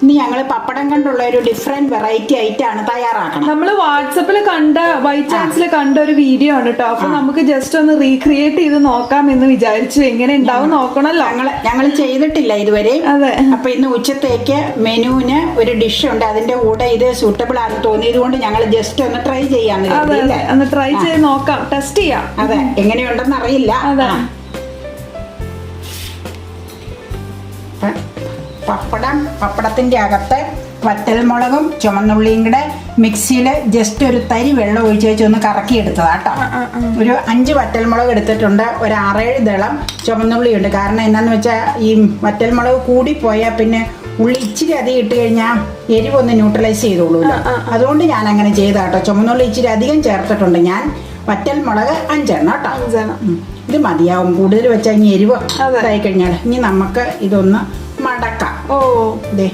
ഇനി ഞങ്ങൾ പപ്പടം കൊണ്ടുള്ള ഒരു ഡിഫറെന്റ് വെറൈറ്റി ആയിട്ടാണ് തയ്യാറാക്കണം. നമ്മള് വാട്സപ്പിൽ കണ്ട വൈറ്റ് ചാൻസിൽ കണ്ട ഒരു വീഡിയോ ആണ് കേട്ടോ. അപ്പൊ നമുക്ക് ജസ്റ്റ് ഒന്ന് റീക്രിയേറ്റ് ചെയ്ത് നോക്കാം എന്ന് വിചാരിച്ചു. എങ്ങനെ ഉണ്ടാവും നോക്കണല്ലോ. ഞങ്ങൾ ചെയ്തിട്ടില്ല ഇതുവരെ. അതെ. അപ്പൊ ഇന്ന് ഉച്ചത്തേക്ക് മെനുവിന് ഒരു ഡിഷ് ഉണ്ട്, അതിന്റെ കൂടെ ഇത് സൂട്ടബിൾ ആണെന്ന് തോന്നിയത് കൊണ്ട് ഞങ്ങൾ ജസ്റ്റ് ഒന്ന് ട്രൈ ചെയ്യാന്ന്. അതെ, ഒന്ന് ട്രൈ ചെയ്ത് നോക്കാം, ടെസ്റ്റ് ചെയ്യാം. അതെ, എങ്ങനെയുണ്ടെന്ന് അറിയില്ല. അതെ. പപ്പടത്തിന്റെ അകത്ത് വറ്റൽമുളകും ചുമന്നുള്ളിയും കൂടെ മിക്സിയിൽ ജസ്റ്റ് ഒരു തരി വെള്ളം ഒഴിച്ച് വെച്ച് ഒന്ന് കറക്കി എടുത്തതാട്ടോ. ഒരു 5 വറ്റൽമുളക് എടുത്തിട്ടുണ്ട്, ഒരു 6-7 ദളം ചുമന്നുള്ളി ഉണ്ട്. കാരണം എന്നാന്ന് വെച്ചാൽ ഈ വറ്റൽമുളക് കൂടിപ്പോയാൽ പിന്നെ ഉള്ളി ഇച്ചിരി അധികം ഇട്ട് കഴിഞ്ഞാൽ എരിവൊന്ന് ന്യൂട്രലൈസ് ചെയ്തോളൂല്ലോ. അതുകൊണ്ട് ഞാൻ അങ്ങനെ ചെയ്താട്ടോ. ചുമന്നുള്ളി ഇച്ചിരി അധികം ചേർത്തിട്ടുണ്ട് ഞാൻ. വറ്റൽമുളക് 5 എണ്ണം കേട്ടോ. ഇത് മതിയാവും, കൂടുതൽ വെച്ചാൽ ഇനി എരിവ് ഇതായി കഴിഞ്ഞാൽ. ഇനി നമുക്ക് ഇതൊന്ന് മടക്കാം. ദേ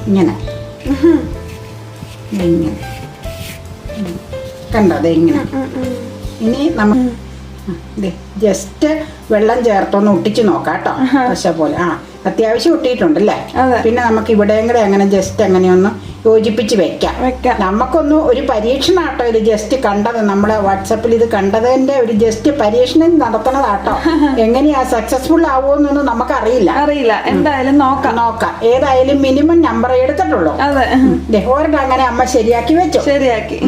ഇങ്ങനെ ഇങ്ങനെ കണ്ടോ, അതെ ഇങ്ങനെ. ഇനി നമുക്ക് ജസ്റ്റ് വെള്ളം ചേർത്തൊന്ന് ഒട്ടിച്ച് നോക്കാം കേട്ടോ. പശ പോലെ അത്യാവശ്യം ഒട്ടിയിട്ടുണ്ടല്ലേ. പിന്നെ നമുക്ക് ഇവിടെയും കൂടെ അങ്ങനെ ജസ്റ്റ് അങ്ങനെയൊന്ന് യോജിപ്പിച്ച് വെക്കാം. നമുക്കൊന്ന് ഒരു പരീക്ഷണാട്ടോ ഇത്. ജസ്റ്റ് കണ്ടത് നമ്മളെ വാട്സപ്പിൽ ഇത് കണ്ടതിന്റെ ഒരു ജസ്റ്റ് പരീക്ഷണം നടത്തണതാട്ടോ. എങ്ങനെയാ സക്സസ്ഫുൾ ആവുമെന്നൊന്നും നമുക്കറിയില്ല. എന്തായാലും നോക്കാം. ഏതായാലും മിനിമം നമ്പർ എടുത്തിട്ടുള്ളൂ. ഒരെണ്ണം അങ്ങനെ അമ്മ ശരിയാക്കി വെച്ചു. ശരിയാക്കി.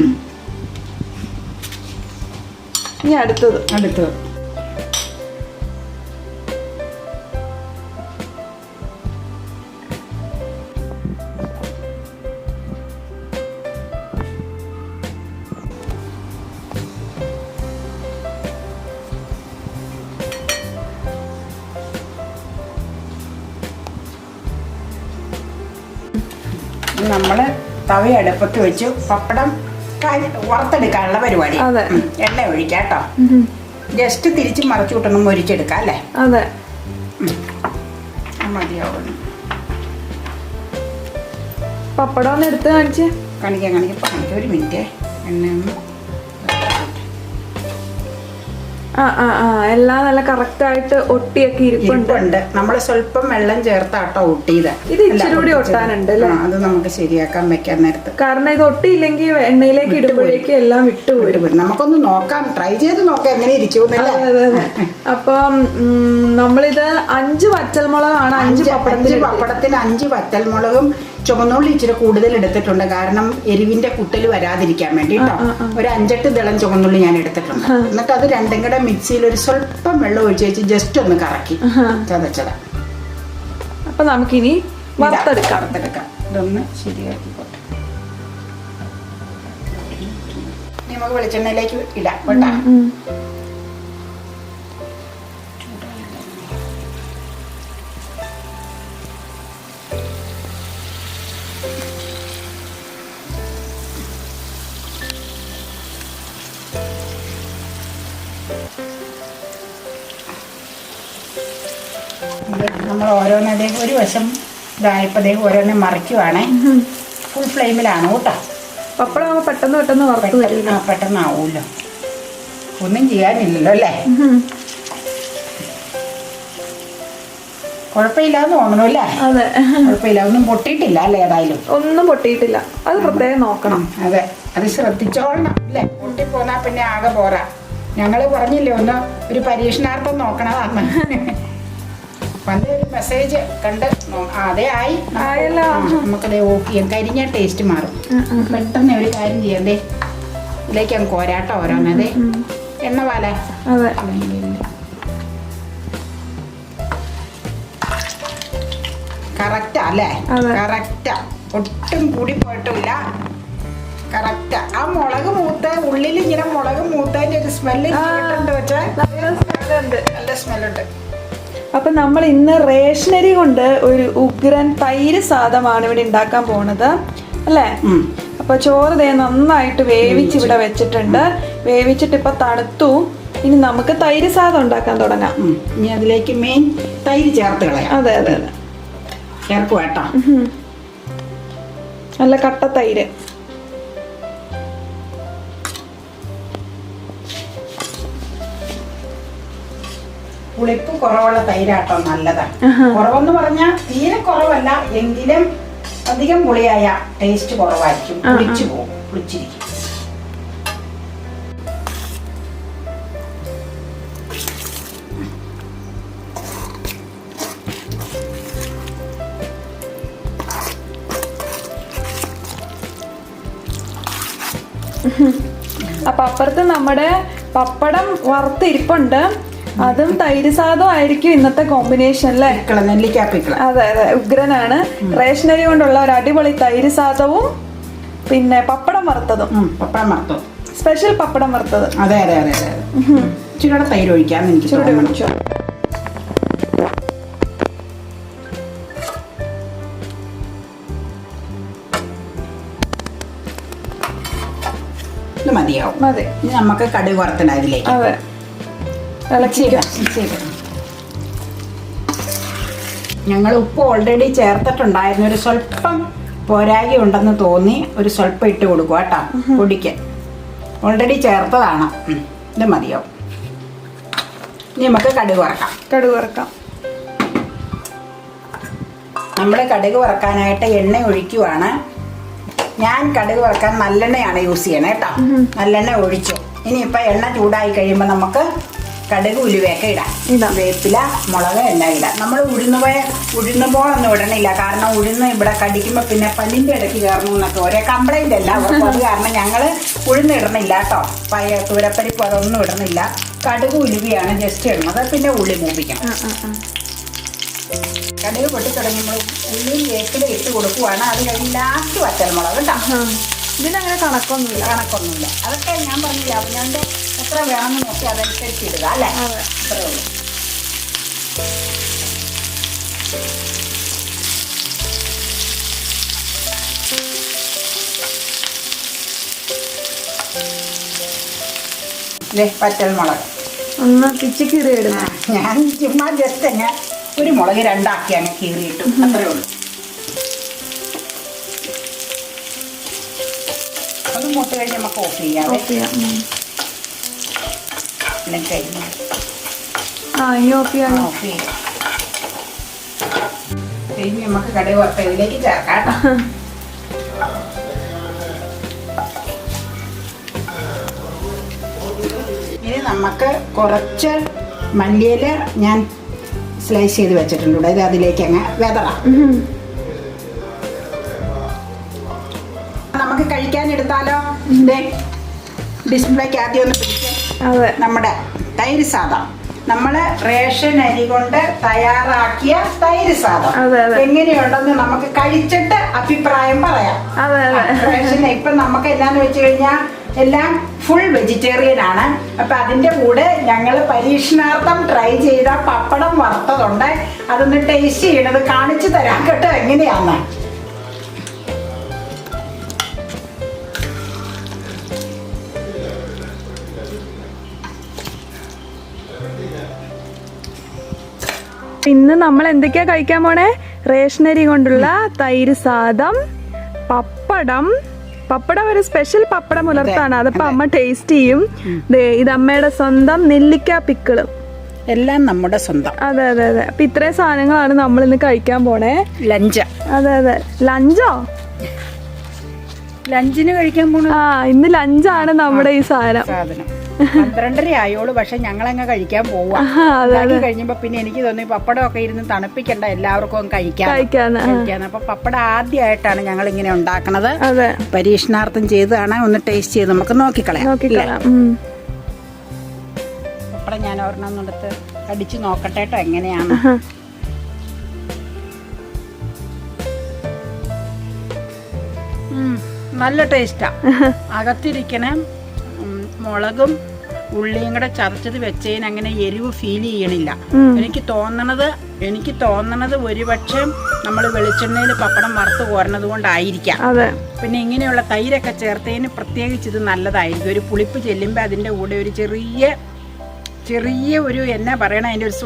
ഇനി അടുത്തത് നമ്മള് തവ അടുപ്പത്ത് വെച്ചു പപ്പടം വറുത്തെടുക്കാനുള്ള പരിപാടി. എണ്ണ ഒഴിക്കാം കേട്ടോ. ജസ്റ്റ് തിരിച്ച് മറിച്ചു വിട്ടൊന്നും മൊരിച്ചെടുക്കാം അല്ലേ. അതെ, മതിയാവുന്നു. പപ്പടം ഒന്ന് എടുത്ത് കാണിക്കാം. ഒരു മിനിറ്റ്. എണ്ണ എല്ലാം നല്ല കറക്റ്റ് ആയിട്ട് ഒട്ടിയൊക്കെ ഇരിപ്പുണ്ട്. നമ്മള് സ്വല്പം വെള്ളം ചേർത്താട്ടോ ഒട്ടിയത്. ഇത് ഇച്ചിരി കൂടി ഒട്ടാനുണ്ട് അല്ലേ. അത് നമുക്ക് ശരിയാക്കാൻ വെക്കാൻ നേരത്ത്. കാരണം ഇത് ഒട്ടിയില്ലെങ്കിൽ എണ്ണയിലേക്ക് ഇടുമ്പോഴേക്കും എല്ലാം വിട്ടുപോരും. നമുക്കൊന്ന് നോക്കാം, ട്രൈ ചെയ്ത് നോക്കാം എങ്ങനെ ഇരിക്കുമെന്നല്ലേ. അപ്പം നമ്മളിത് 5 വറ്റൽമുളകാണ്. 5 പപ്പടത്തിന് 5 വറ്റൽമുളകും ചുമന്നുള്ളി ഇച്ചിരി കൂടുതൽ എടുത്തിട്ടുണ്ട്. കാരണം എരിവിന്റെ കുട്ടൽ വരാതിരിക്കാൻ വേണ്ടിട്ടോ. ഒരു 5-8 ദളം ചുമന്നുള്ളി ഞാൻ എടുത്തിട്ടുണ്ട്. എന്നിട്ട് അത് രണ്ടും കൂടെ മിക്സിയിൽ ഒരു സ്വല്പം വെള്ളം ഒഴിച്ച് വെച്ച് ജസ്റ്റ് ഒന്ന് കറക്കി ചതച്ചതാ. അപ്പൊ നമുക്കിനി വറുത്തെടുക്കാം. ഇതൊന്ന് ശരിയാക്കിക്കോട്ടെ. നമുക്ക് വെളിച്ചെണ്ണയിലേക്ക് ഇടാം കേട്ടാ. നമ്മൾ ഓരോന്നതേ ഒരു വശം ഇതായപ്പോഴത്തേക്ക് ഓരോന്നെ മറിക്കുവാണേ. ഫുൾ ഫ്ലെയിമിലാണ് കേട്ടോ. പപ്പടം പെട്ടെന്ന് വറുത്ത് വരില്ല. പെട്ടെന്നാവൂല്ലോ, ഒന്നും ചെയ്യാനില്ലല്ലോ അല്ലേ. കുഴപ്പമില്ലാന്ന് തോന്നണു അല്ലേ. അതെ, കുഴപ്പമില്ല. ഒന്നും പൊട്ടിയിട്ടില്ല അല്ലേ. ഏതായാലും ഒന്നും പൊട്ടിയിട്ടില്ല. അത് പ്രത്യേകം നോക്കണം. അതെ, അത് ശ്രദ്ധിച്ചോളണം അല്ലേ. പൊട്ടിപ്പോന്നാ പിന്നെ ആകെ പോരാ. ഞങ്ങള് പറഞ്ഞില്ലേ ഒന്ന് ഒരു പരീക്ഷണാർത്ഥം നോക്കണതാണ്. വന്നൊരു മെസ്സേജ് കണ്ട് അതേ ആയല്ലോ. നമുക്കത് ഓക്കെ. കരിഞ്ഞ ടേസ്റ്റ് മാറും. പെട്ടെന്ന് ഒരു കാര്യം ചെയ്യണ്ടേ, ഇതിലേക്ക് അങ്ങ് കോരാട്ടോ ഓരോന്നതേ. എണ്ണ പോലെ കറക്റ്റാ അല്ലേ. കറക്റ്റാ, ഒട്ടും കൂടി പോയിട്ടില്ല. കറക്റ്റാ. ആ മുളക് മൂത്ത ഉള്ളിൽ ഇങ്ങനെ മുളക് മൂത്തതിന്റെ ഒരു സ്മെല്ല് വെച്ചാൽ നല്ല സ്മെല്ലുണ്ട്. അപ്പൊ നമ്മൾ ഇന്ന് റേഷനരി കൊണ്ട് ഒരു ഉഗ്രൻ തൈര് സാദമാണ് ഇവിടെ ഉണ്ടാക്കാൻ പോണത് അല്ലേ. അപ്പൊ ചോറ് ദേ നന്നായിട്ട് വേവിച്ച് ഇവിടെ വെച്ചിട്ടുണ്ട്. വേവിച്ചിട്ട് ഇപ്പൊ തണുത്തു. ഇനി നമുക്ക് തൈര് സാദം ഉണ്ടാക്കാൻ തുടങ്ങാം. ഇനി അതിലേക്ക് മെയിൻ തൈര് ചേർത്ത് കളയാം. അതെ ചേർക്കുക കേട്ടോ. നല്ല കട്ട തൈര്. പുളിപ്പ് കുറവുള്ള തൈരാട്ടോ നല്ലതാണ്. കുറവെന്ന് പറഞ്ഞാൽ തീരെ കുറവല്ല, എങ്കിലും അധികം പുളിയായ ടേസ്റ്റ് കുറവായിരിക്കും, പുളിച്ചു പോകും, പുളിച്ചിരിക്കും. അപ്പൊ അപ്പുറത്ത് നമ്മുടെ പപ്പടം വറുത്തിരിപ്പുണ്ട്. അതും തൈര് സാദം ആയിരിക്കും ഇന്നത്തെ കോമ്പിനേഷൻ അല്ലേ? നെല്ലിക്കാപ്പിക്കള. അതെ അതെ, ഉഗ്രനാണ്. റേഷനരി കൊണ്ടുള്ള ഒരു അടിപൊളി തൈര് സാദവും പിന്നെ പപ്പടം വറുത്തതും. പപ്പടം വറുത്തതും സ്പെഷ്യൽ പപ്പടം വറുത്തത്. അതെ അതെ അതെ അതെ. ഇച്ചിരി തൈര് ഒഴിക്കാം എനിക്ക്. ഒഴിച്ചു. ഇത് മതിയാവും. മതി. ഇനി നമുക്ക് കടുക് വറുത്തിടാം ഇതിലേക്ക്. അതെ, ഞങ്ങൾ ഉപ്പ് ഓൾറെഡി ചേർത്തിട്ടുണ്ടായിരുന്നു. ഒരു സ്വല്പം പോരാകി ഉണ്ടെന്ന് തോന്നി ഒരു സ്വല്പം ഇട്ട് കൊടുക്കുക കേട്ടോ. പൊടിക്ക് ഓൾറെഡി ചേർത്തതാണ്. ഇത് മതിയാവും. ഇനി നമുക്ക് കടുക് വറക്കാം. നമ്മൾ കടുക് വറക്കാനായിട്ട് എണ്ണ ഒഴിക്കുവാണ്. ഞാൻ കടുക് വറക്കാൻ നല്ലെണ്ണയാണ് യൂസ് ചെയ്യണേ കേട്ടോ. നല്ലെണ്ണ ഒഴിച്ചു. ഇനിയിപ്പോൾ എണ്ണ ചൂടായി കഴിയുമ്പോൾ നമുക്ക് കടുക് ഉലുവയൊക്കെ ഇടാം. വേപ്പില, മുളക് എല്ലാം ഇടാം. നമ്മൾ ഉഴുന്നുപോളൊന്നും ഇടണില്ല. കാരണം ഉഴുന്ന് ഇവിടെ കടിക്കുമ്പോൾ പിന്നെ പല്ലിൻ്റെ ഇടയ്ക്ക് കയറണമെന്നൊക്കെ ഒരേ കംപ്ലൈൻ്റ് അല്ല അവർക്ക്. അത് കാരണം ഞങ്ങൾ ഉഴുന്ന് ഇടണില്ല കേട്ടോ. തൂരപ്പരിപ്പ് അതൊന്നും ഇടണില്ല. കടുക് ഉലുവയാണ് ജസ്റ്റ് ഇടുന്നത്. പിന്നെ ഉള്ളി മൂപ്പിക്കണം. കടുക് പൊട്ടി തുടങ്ങുമ്പോൾ ഉള്ളിയും വേപ്പില ഇട്ട് കൊടുക്കുവാണ്. അത് കഴിഞ്ഞ് ലാസ്റ്റ് വറ്റൽമുളക് കേട്ടോ. ഇതിനങ്ങനെ കണക്കൊന്നുമില്ല. അതൊക്കെ ഞാൻ പറഞ്ഞില്ല. അവനവൻ്റെ എത്ര വേണമെന്ന് നോക്കി അതനുസരിച്ച് ഇടുക അല്ലേ? അത്രേ ഉള്ളൂ. വറ്റൽമുളക് ഒന്ന് പിച്ച് കീറിയിടുക. ഞാൻ ചുമ്മാ ജസ്റ്റ് ഞാൻ ഒരു മുളക് രണ്ടാക്കി അങ്ങ് കീറിയിട്ടു. അത്രേ ഉള്ളൂ. അത് മൂത്ത് കഴിഞ്ഞ് നമുക്ക് ഓഫ് ചെയ്യാം. കഴിഞ്ഞ് നമുക്ക് കടുക് വറുത്ത ഇതിലേക്ക് ചേർക്കാം. ഇനി നമുക്ക് കുറച്ച് മല്ലിയില ഞാൻ സ്ലൈസ് ചെയ്ത് വെച്ചിട്ടുണ്ട്. ഇത് അതിലേക്ക് അങ്ങ് വെതറാം. നമുക്ക് കഴിക്കാൻ എടുത്താലോ? ഡിസ്പ്ലേക്ക് ആദ്യം ഒന്ന് പിടിക്കാം. നമ്മുടെ തൈര് സാദം, നമ്മൾ റേഷൻ അരി കൊണ്ട് തയ്യാറാക്കിയ തൈര് സാദം എങ്ങനെയുണ്ടെന്ന് നമുക്ക് കഴിച്ചിട്ട് അഭിപ്രായം പറയാം. റേഷൻ ഇപ്പം നമുക്ക് എന്നാന്ന് വെച്ച് കഴിഞ്ഞാൽ എല്ലാം ഫുൾ വെജിറ്റേറിയൻ ആണ്. അപ്പം അതിൻ്റെ കൂടെ ഞങ്ങൾ പരീക്ഷണാർത്ഥം ട്രൈ ചെയ്ത പപ്പടം വറുത്തതുണ്ട്. അതൊന്ന് ടേസ്റ്റ് ചെയ്യണത് കാണിച്ചു തരാം കേട്ടോ എങ്ങനെയാന്ന്. ഇന്ന് നമ്മൾ എന്തൊക്കെയാ കഴിക്കാൻ പോണേ? റേഷനരി കൊണ്ടുള്ള തൈര് സാദം, പപ്പടം ഒരു സ്പെഷ്യൽ പപ്പടം പുലർത്താണ്. അതിപ്പോ അമ്മ ടേസ്റ്റ് ചെയ്യും. ഇത് അമ്മയുടെ സ്വന്തം നെല്ലിക്ക പിക്കിളും എല്ലാം നമ്മുടെ സ്വന്തം. അതെ അതെ അതെ. അപ്പൊ ഇത്രയും സാധനങ്ങളാണ് നമ്മൾ ഇന്ന് കഴിക്കാൻ പോണേ. ലഞ്ച്. അതെ അതെ, ലഞ്ചിന് കഴിക്കാൻ പോണ. ഇന്ന് ലഞ്ചാണ് നമ്മുടെ ഈ സാധനം. 12:30 ആയോളൂ. പക്ഷെ ഞങ്ങളങ്ങ് കഴിക്കാൻ പോവാ. കഴിഞ്ഞപ്പോ പിന്നെ എനിക്ക് തോന്നി പപ്പടം ഒക്കെ ഇരുന്ന് തണുപ്പിക്കണ്ട, എല്ലാവർക്കും കഴിക്കാൻ. അപ്പൊ പപ്പടം ആദ്യമായിട്ടാണ് ഞങ്ങൾ ഇങ്ങനെ ഉണ്ടാക്കണത്. പരീക്ഷണാർത്ഥം ചെയ്തതാണ്. ഒന്ന് ടേസ്റ്റ് ചെയ്ത് നമുക്ക് നോക്കിക്കളയാം. പപ്പടം ഞാൻ ഒരെണ്ണം എടുത്ത് കടിച്ചു നോക്കട്ടെ കേട്ടോ എങ്ങനെയാണ്. നല്ല ടേസ്റ്റാ. അകത്തിരിക്കണ മുളകും ഉള്ളിയും കൂടെ ചതച്ചത് വെച്ചതിന് അങ്ങനെ എരിവ് ഫീൽ ചെയ്യണില്ല. എനിക്ക് തോന്നണത് ഒരുപക്ഷെ നമ്മൾ വെളിച്ചെണ്ണയിൽ പപ്പടം വറുത്ത് കോരണത് കൊണ്ടായിരിക്കാം. പിന്നെ ഇങ്ങനെയുള്ള തൈരൊക്കെ ചേർത്തതിന് പ്രത്യേകിച്ച് ഇത് നല്ലതായിരിക്കും. ഒരു പുളിപ്പ് ചെല്ലുമ്പോൾ അതിൻ്റെ കൂടെ ഒരു ചെറിയ ഒരു എന്നാ പറയണ അതിൻ്റെ ഒരു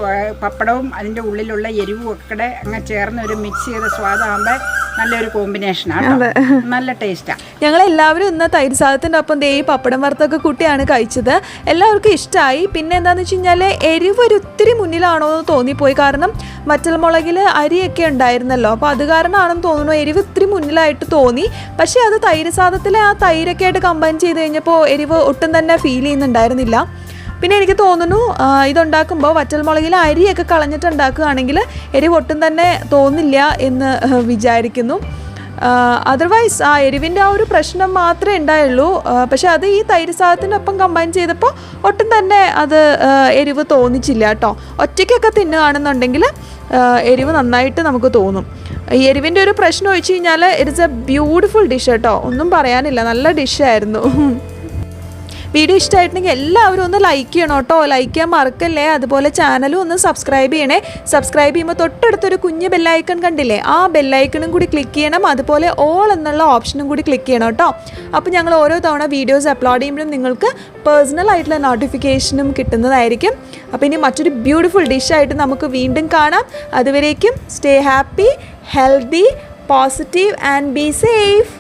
പപ്പടവും അതിൻ്റെ ഉള്ളിലുള്ള എരിവും ഒക്കെ അങ്ങ് ചേർന്ന് ഒരു മിക്സ് ചെയ്ത സ്വാദാകുമ്പോൾ നല്ലൊരു കോമ്പിനേഷനാണ്, നല്ല ടേസ്റ്റാണ്. ഞങ്ങളെല്ലാവരും ഇന്ന് തൈര് സാദത്തിൻ്റെ ഒപ്പം ദേ പപ്പടം വറുത്തൊക്കെ കൂട്ടിയാണ് കഴിച്ചത്. എല്ലാവർക്കും ഇഷ്ടമായി. പിന്നെ എന്താണെന്ന് വെച്ച് കഴിഞ്ഞാൽ എരിവ് ഒത്തിരി മുന്നിലാണോ എന്ന് തോന്നിപ്പോയി. കാരണം വറ്റൽമുളകിൽ അരിയൊക്കെ ഉണ്ടായിരുന്നല്ലോ, അപ്പോൾ അത് കാരണമാണെന്ന് തോന്നുന്നു എരിവ് ഇത്തിരി മുന്നിലായിട്ട് തോന്നി. പക്ഷേ അത് തൈര് സാദത്തിൽ ആ തൈരൊക്കെ ആയിട്ട് കമ്പൈൻ ചെയ്ത് കഴിഞ്ഞപ്പോൾ എരിവ് ഒട്ടും തന്നെ ഫീൽ ചെയ്യുന്നുണ്ടായിരുന്നില്ല. പിന്നെ എനിക്ക് തോന്നുന്നു ഇതുണ്ടാക്കുമ്പോൾ വറ്റൽമുളകിൽ അരിയൊക്കെ കളഞ്ഞിട്ട് ഉണ്ടാക്കുകയാണെങ്കിൽ എരിവ് ഒട്ടും തന്നെ തോന്നില്ല എന്ന് വിചാരിക്കുന്നു. അതർവൈസ് ആ എരിവിൻ്റെ ആ ഒരു പ്രശ്നം മാത്രമേ ഉണ്ടായുള്ളൂ. പക്ഷെ അത് ഈ തൈര് സാദത്തിനൊപ്പം കമ്പൈൻ ചെയ്തപ്പോൾ ഒട്ടും തന്നെ അത് എരിവ് തോന്നിച്ചില്ല കേട്ടോ. ഒറ്റയ്ക്കൊക്കെ തിന്നുകയാണെന്നുണ്ടെങ്കിൽ എരിവ് നന്നായിട്ട് നമുക്ക് തോന്നും. ഈ എരിവിൻ്റെ ഒരു പ്രശ്നം ഒഴിച്ച് കഴിഞ്ഞാൽ ഇറ്റ്സ് എ ബ്യൂട്ടിഫുൾ ഡിഷ് കേട്ടോ, ഒന്നും പറയാനില്ല, നല്ല ഡിഷായിരുന്നു. വീഡിയോ ഇഷ്ടമായിട്ടുണ്ടെങ്കിൽ എല്ലാവരും ഒന്ന് ലൈക്ക് ചെയ്യണം കേട്ടോ, ലൈക്ക് ചെയ്യാൻ മറക്കല്ലേ. അതുപോലെ ചാനലും ഒന്ന് സബ്സ്ക്രൈബ് ചെയ്യണേ. സബ്സ്ക്രൈബ് ചെയ്യുമ്പോൾ തൊട്ടടുത്തൊരു കുഞ്ഞ് ബെല്ലൈക്കൺ കണ്ടില്ലേ, ആ ബെല്ലൈക്കണും കൂടി ക്ലിക്ക് ചെയ്യണം. അതുപോലെ ഓൾ എന്നുള്ള ഓപ്ഷനും കൂടി ക്ലിക്ക് ചെയ്യണം കേട്ടോ. അപ്പോൾ ഞങ്ങൾ ഓരോ തവണ വീഡിയോസ് അപ്ലോഡ് ചെയ്യുമ്പോഴും നിങ്ങൾക്ക് പേഴ്സണൽ ആയിട്ടുള്ള നോട്ടിഫിക്കേഷനും കിട്ടുന്നതായിരിക്കും. അപ്പോൾ ഇനി മറ്റൊരു ബ്യൂട്ടിഫുൾ ഡിഷായിട്ട് നമുക്ക് വീണ്ടും കാണാം. അതുവരേക്കും stay happy, healthy, positive and be safe.